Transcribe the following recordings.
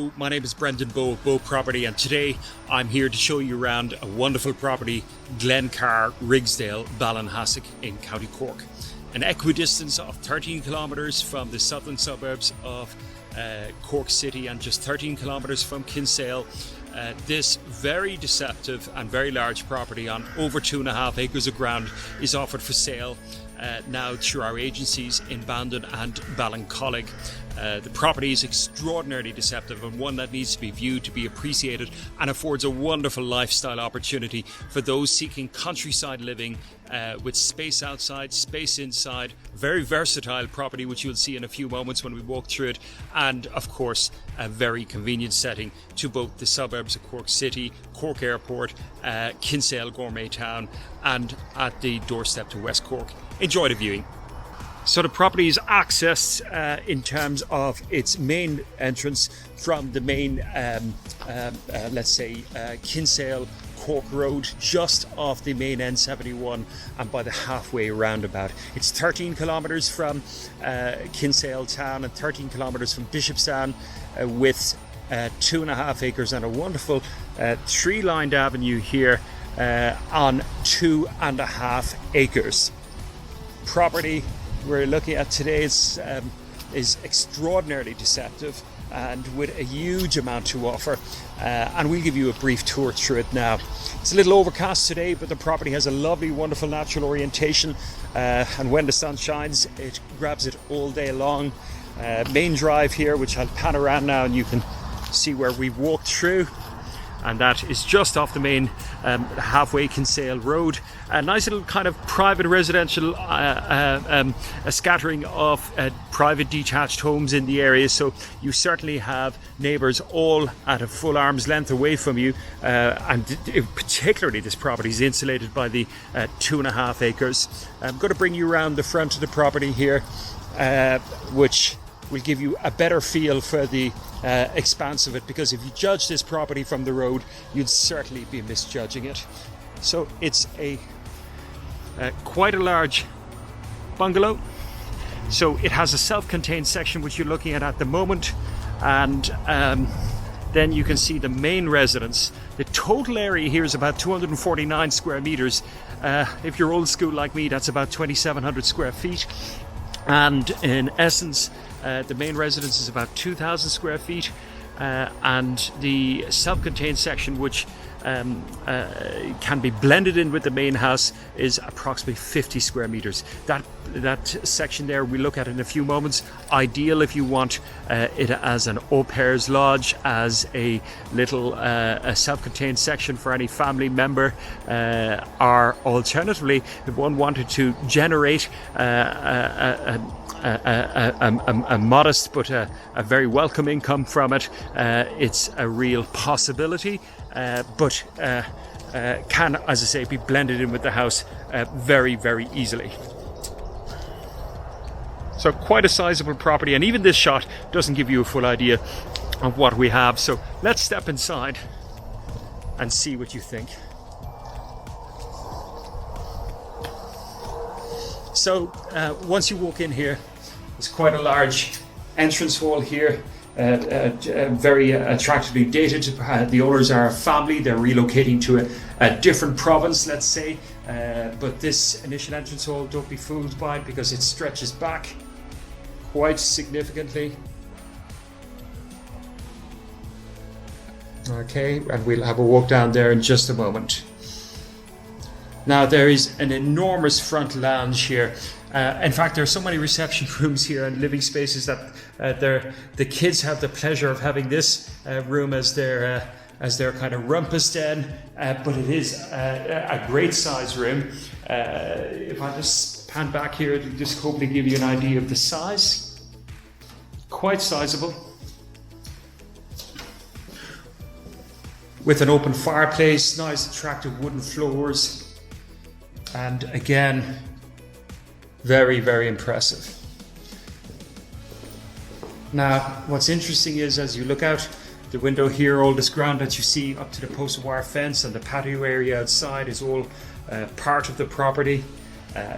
My name is Brendan Bowe of Bowe Property, and today I'm here to show you around a wonderful property, Glencara, Rigsdale, Ballinhassig in County Cork. An equidistance of 13 kilometres from the southern suburbs of Cork City and just 13 kilometres from Kinsale. This very deceptive and very large property on over 2.5 acres of ground is offered for sale now through our agencies in Bandon and Ballincollig. The property is extraordinarily deceptive and one that needs to be viewed, to be appreciated, and affords a wonderful lifestyle opportunity for those seeking countryside living with space outside, space inside. Very versatile property, which you'll see in a few moments when we walk through it, and of course a very convenient setting to both the suburbs of Cork City, Cork Airport, Kinsale Gourmet Town, and at the doorstep to West Cork. Enjoy the viewing. So the property is accessed in terms of its main entrance from the main, let's say, Kinsale Cork Road, just off the main N71 and by the halfway roundabout. It's 13 kilometres from Kinsale Town and 13 kilometres from Bishopstown, with 2.5 acres and a wonderful tree-lined avenue here on 2.5 acres. Property we're looking at today is extraordinarily deceptive and with a huge amount to offer, and we'll give you a brief tour through it now. It's a little overcast today, but the property has a lovely, wonderful natural orientation, and when the sun shines it grabs it all day long. Main drive here, which I'll pan around now and you can see where we've walked through, and that is just off the main halfway Kinsale Road. A nice little kind of private residential, a scattering of private detached homes in the area, so you certainly have neighbours all at a full arm's length away from you, and particularly this property is insulated by the 2.5 acres. I'm going to bring you around the front of the property here, which will give you a better feel for the expanse of it, because if you judge this property from the road you'd certainly be misjudging it. So it's a quite a large bungalow, so it has a self-contained section which you're looking at the moment, and then you can see the main residence. The total area here is about 249 square meters. If you're old school like me, that's about 2,700 square feet, and in essence the main residence is about 2,000 square feet, and the self-contained section, which can be blended in with the main house, is approximately 50 square meters. That section there we look at in a few moments. Ideal if you want it as an au pair's lodge, as a little a self-contained section for any family member, or alternatively if one wanted to generate a modest but a very welcome income from it. It's a real possibility, but can, as I say, be blended in with the house very, very easily. So quite a sizable property, and even this shot doesn't give you a full idea of what we have. So let's step inside and see what you think. So once you walk in here, there's quite a large entrance hall here, very attractively dated. The owners are a family. They're relocating to a different province, let's say, but this initial entrance hall, don't be fooled by it, because it stretches back quite significantly. Okay, and we'll have a walk down there in just a moment. Now there is an enormous front lounge here. In fact, there are so many reception rooms here and living spaces that the kids have the pleasure of having this room as their kind of rumpus den, but it is a great size room. If I just pan back here, to just hopefully give you an idea of the size. Quite sizable, with an open fireplace, nice attractive wooden floors, and again, very, very impressive. Now, what's interesting is, as you look out the window here, all this ground that you see up to the post wire fence and the patio area outside is all part of the property.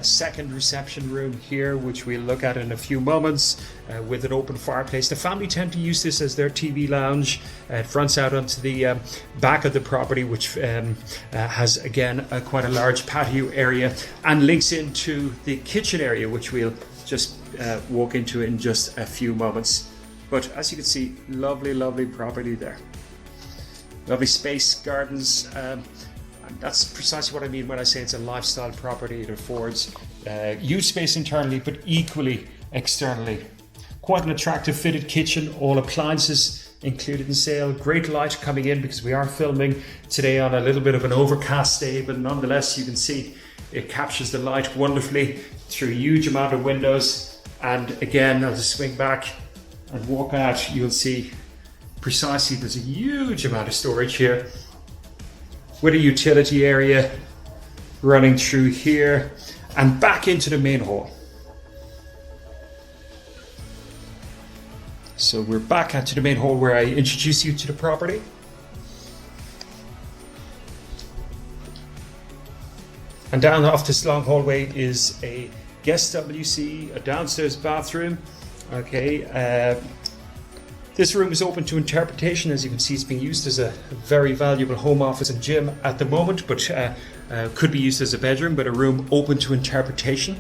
second reception room here, which we'll look at in a few moments, with an open fireplace. The family tend to use this as their TV lounge. It fronts out onto the back of the property, which has again quite a large patio area, and links into the kitchen area, which we'll just walk into in just a few moments. But as you can see, lovely property there. Lovely space, gardens. And that's precisely what I mean when I say it's a lifestyle property. It affords huge space internally, but equally externally. Quite an attractive fitted kitchen, all appliances included in sale. Great light coming in because we are filming today on a little bit of an overcast day, but nonetheless you can see it captures the light wonderfully through a huge amount of windows. And again, as I swing back and walk out, you'll see precisely there's a huge amount of storage here, with a utility area running through here and back into the main hall. So we're back out to the main hall where I introduce you to the property. And down off this long hallway is a guest WC, a downstairs bathroom. Okay, this room is open to interpretation. As you can see, it's being used as a very valuable home office and gym at the moment, but could be used as a bedroom, but a room open to interpretation.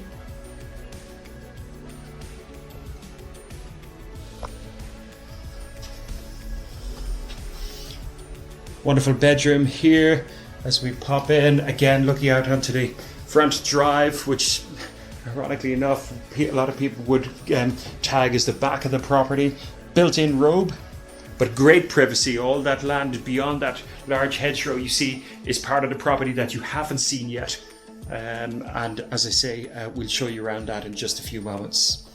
Wonderful bedroom here as we pop in, again looking out onto the front drive, which ironically enough a lot of people would tag as the back of the property. Built-in robe, but great privacy. All that land beyond that large hedgerow you see is part of the property that you haven't seen yet, and as I say, we'll show you around that in just a few moments.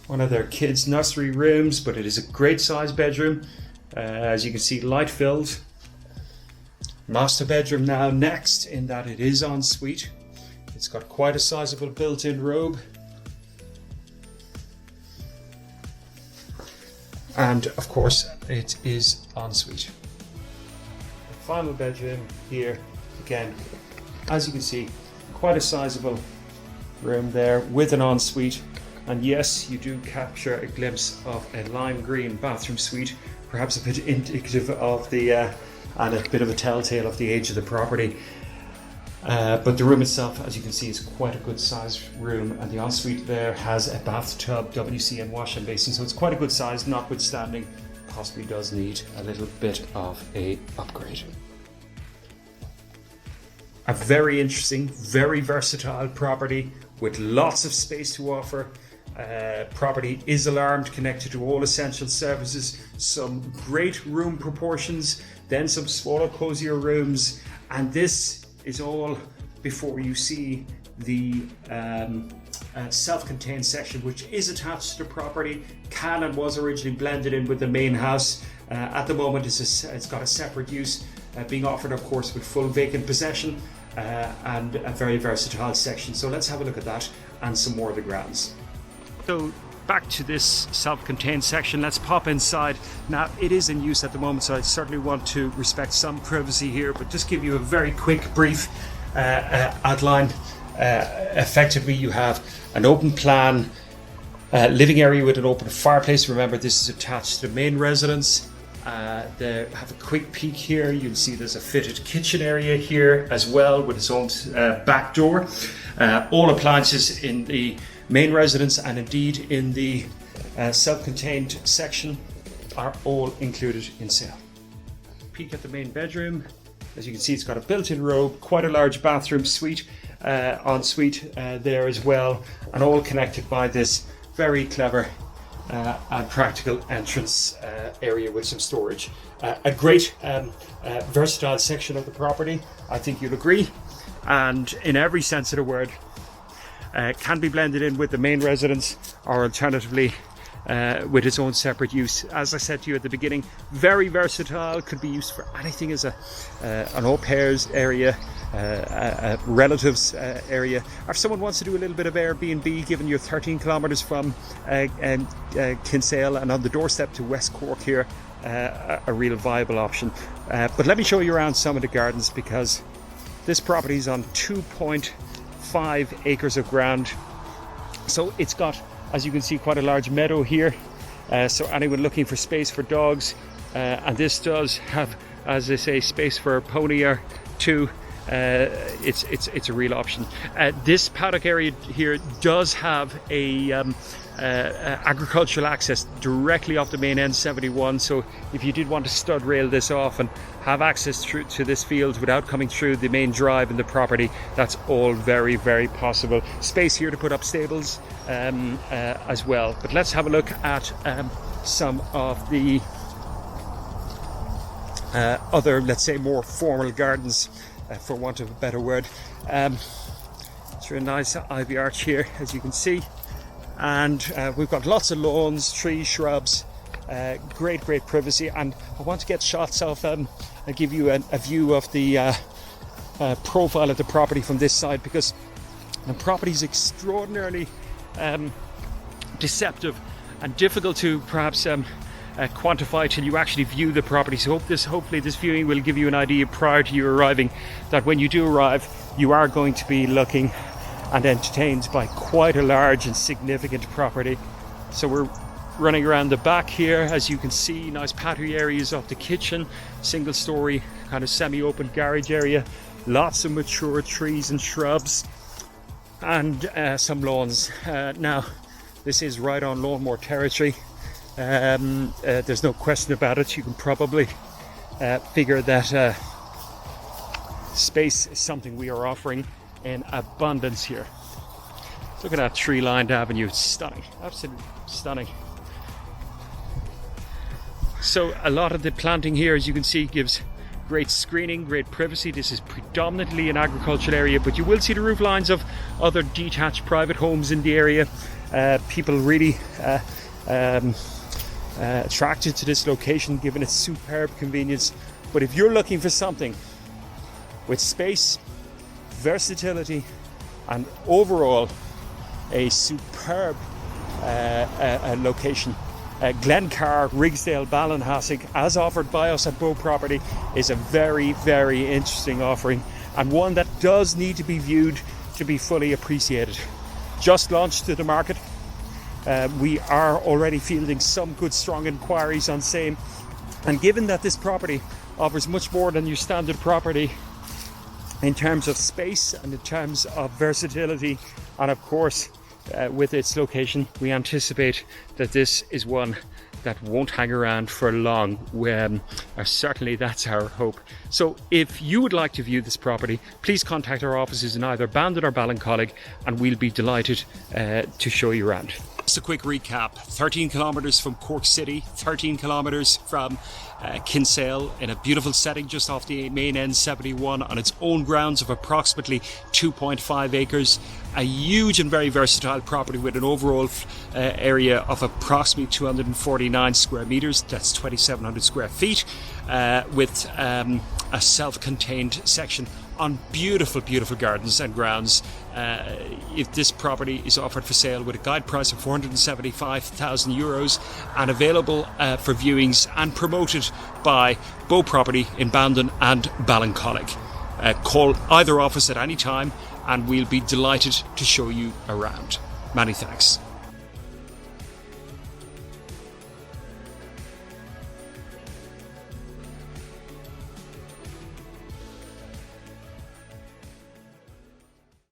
One of their kids' nursery rooms, but it is a great size bedroom. As you can see, light filled. Master bedroom now next, in that it is en suite. It's got quite a sizable built-in robe. And of course, it is en suite. The final bedroom here, again, as you can see, quite a sizable room there with an en suite. And yes, you do capture a glimpse of a lime green bathroom suite, perhaps a bit indicative of the, and a bit of a telltale of the age of the property. But the room itself, as you can see, is quite a good sized room, and the ensuite there has a bathtub, WC and wash and basin, so it's quite a good size, notwithstanding possibly does need a little bit of a upgrade. A very interesting, very versatile property with lots of space to offer. Property is alarmed, connected to all essential services, some great room proportions, then some smaller, cozier rooms, and this is all before you see the self-contained section, which is attached to the property, can and was originally blended in with the main house. At the moment it's got a separate use, being offered of course with full vacant possession, and a very versatile section. So let's have a look at that and some more of the grounds. So back to this self-contained section, let's pop inside. Now it is in use at the moment, so I certainly want to respect some privacy here, but just give you a very quick brief outline. Effectively you have an open plan living area with an open fireplace. Remember, this is attached to the main residence. They have a quick peek here. You'll see there's a fitted kitchen area here as well with its own back door. All appliances in the main residence and indeed in the self-contained section are all included in sale. Peek at the main bedroom. As you can see, it's got a built-in robe, quite a large bathroom suite, ensuite there as well, and all connected by this very clever and practical entrance area with some storage. A great versatile section of the property, I think you'll agree, and in every sense of the word, can be blended in with the main residence, or alternatively with its own separate use. As I said to you at the beginning, very versatile, could be used for anything as an au pair's area, a relatives area, or if someone wants to do a little bit of Airbnb, given you're 13 kilometres from Kinsale and on the doorstep to West Cork here, a real viable option. But let me show you around some of the gardens, because This property is on 2.5 acres of ground. So it's got, as you can see, quite a large meadow here. So anyone looking for space for dogs, and this does have, as I say, space for a pony or two. It's a real option. This paddock area here does have a agricultural access directly off the main N71. So if you did want to stud rail this off and have access to this field without coming through the main drive in the property, that's all very, very possible. Space here to put up stables as well. But let's have a look at some of the other, let's say, more formal gardens, for want of a better word. Through a nice ivy arch here, as you can see, and we've got lots of lawns, trees, shrubs, great privacy. And I want to get shots of and give you a view of the profile of the property from this side, because the property is extraordinarily deceptive and difficult to perhaps quantify till you actually view the property. So hopefully this viewing will give you an idea prior to you arriving, that when you do arrive, you are going to be looking and entertained by quite a large and significant property. So we're running around the back here, as you can see, nice patio areas of the kitchen, single story kind of semi-open garage area, lots of mature trees and shrubs, and some lawns. Now this is right on lawnmower territory. There's no question about it. You can probably figure that space is something we are offering in abundance here. Look at that tree-lined avenue. It's stunning, absolutely stunning. So a lot of the planting here, as you can see, gives great screening, great privacy. This is predominantly an agricultural area, but you will see the roof lines of other detached private homes in the area. People really attracted to this location, given its superb convenience. But if you're looking for something with space, versatility, and overall a superb location, Glencara, Rigsdale, Ballinhassig, as offered by us at Bow Property, is a very, very interesting offering, and one that does need to be viewed to be fully appreciated. Just launched to the market. We are already fielding some good, strong inquiries on same, and given that this property offers much more than your standard property in terms of space and in terms of versatility, and of course with its location, we anticipate that this is one that won't hang around for long. Certainly that's our hope. So if you would like to view this property, please contact our offices in either Bandon or Ballincollig, and we'll be delighted to show you around. Just a quick recap: 13 kilometres from Cork City, 13 kilometres from Kinsale, in a beautiful setting just off the main N71 on its own grounds of approximately 2.5 acres. A huge and very versatile property with an overall area of approximately 249 square metres, that's 2,700 square feet, with a self-contained section on beautiful gardens and grounds. If this property is offered for sale with a guide price of €475,000 and available for viewings and promoted by Bow Property in Bandon and Ballincollig. Call either office at any time and we'll be delighted to show you around. Many thanks.